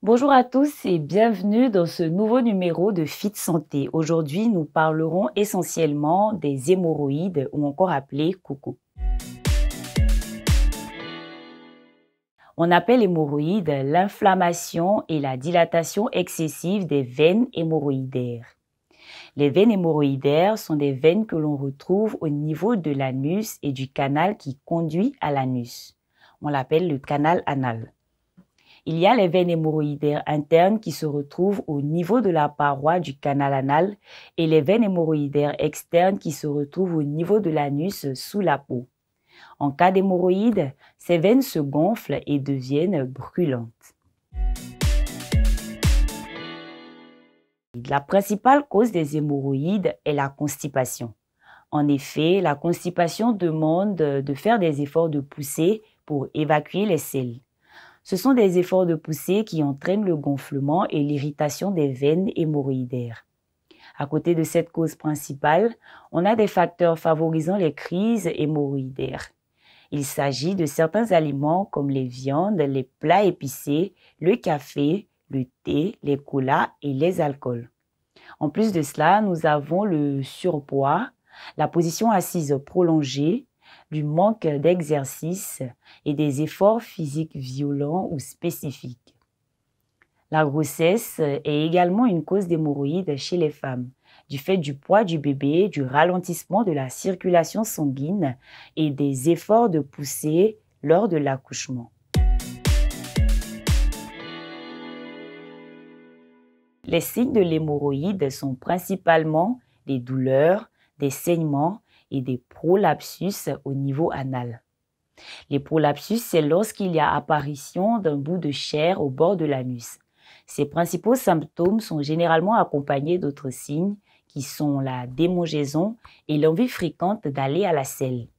Bonjour à tous et bienvenue dans ce nouveau numéro de Fit Santé. Aujourd'hui, nous parlerons essentiellement des hémorroïdes ou encore appelées coucou. On appelle hémorroïdes l'inflammation et la dilatation excessive des veines hémorroïdaires. Les veines hémorroïdaires sont des veines que l'on retrouve au niveau de l'anus et du canal qui conduit à l'anus. On l'appelle le canal anal. Il y a les veines hémorroïdaires internes qui se retrouvent au niveau de la paroi du canal anal et les veines hémorroïdaires externes qui se retrouvent au niveau de l'anus sous la peau. En cas d'hémorroïdes, ces veines se gonflent et deviennent brûlantes. La principale cause des hémorroïdes est la constipation. En effet, la constipation demande de faire des efforts de poussée pour évacuer les selles. Ce sont des efforts de poussée qui entraînent le gonflement et l'irritation des veines hémorroïdaires. À côté de cette cause principale, on a des facteurs favorisant les crises hémorroïdaires. Il s'agit de certains aliments comme les viandes, les plats épicés, le café, le thé, les colas et les alcools. En plus de cela, nous avons le surpoids, la position assise prolongée, du manque d'exercice et des efforts physiques violents ou spécifiques. La grossesse est également une cause d'hémorroïdes chez les femmes, du fait du poids du bébé, du ralentissement de la circulation sanguine et des efforts de poussée lors de l'accouchement. Les signes de l'hémorroïde sont principalement des douleurs, des saignements et des prolapsus au niveau anal. Les prolapsus, c'est lorsqu'il y a apparition d'un bout de chair au bord de l'anus. Ces principaux symptômes sont généralement accompagnés d'autres signes qui sont la démangeaison et l'envie fréquente d'aller à la selle.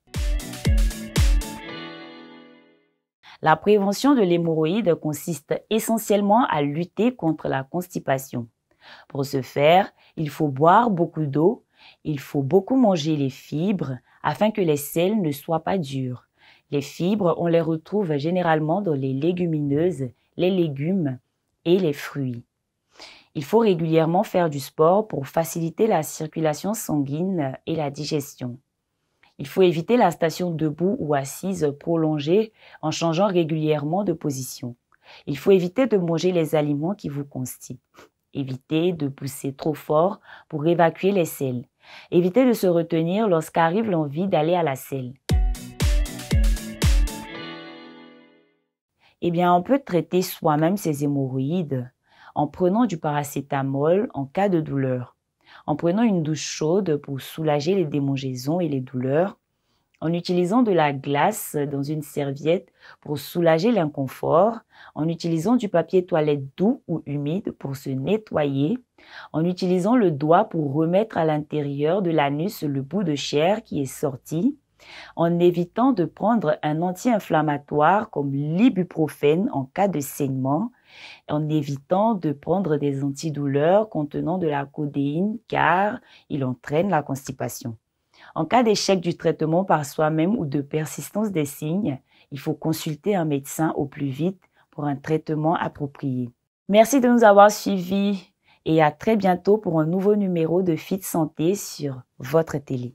La prévention de l'hémorroïde consiste essentiellement à lutter contre la constipation. Pour ce faire, il faut boire beaucoup d'eau, il faut beaucoup manger les fibres afin que les selles ne soient pas dures. Les fibres, on les retrouve généralement dans les légumineuses, les légumes et les fruits. Il faut régulièrement faire du sport pour faciliter la circulation sanguine et la digestion. Il faut éviter la station debout ou assise prolongée en changeant régulièrement de position. Il faut éviter de manger les aliments qui vous constipent. Éviter de pousser trop fort pour évacuer les selles. Éviter de se retenir lorsqu'arrive l'envie d'aller à la selle. On peut traiter soi-même ces hémorroïdes en prenant du paracétamol en cas de douleur, en prenant une douche chaude pour soulager les démangeaisons et les douleurs, en utilisant de la glace dans une serviette pour soulager l'inconfort, en utilisant du papier toilette doux ou humide pour se nettoyer, en utilisant le doigt pour remettre à l'intérieur de l'anus le bout de chair qui est sorti, en évitant de prendre un anti-inflammatoire comme l'ibuprofène en cas de saignement, en évitant de prendre des antidouleurs contenant de la codéine car il entraîne la constipation. En cas d'échec du traitement par soi-même ou de persistance des signes, il faut consulter un médecin au plus vite pour un traitement approprié. Merci de nous avoir suivis et à très bientôt pour un nouveau numéro de Fit Santé sur votre télé.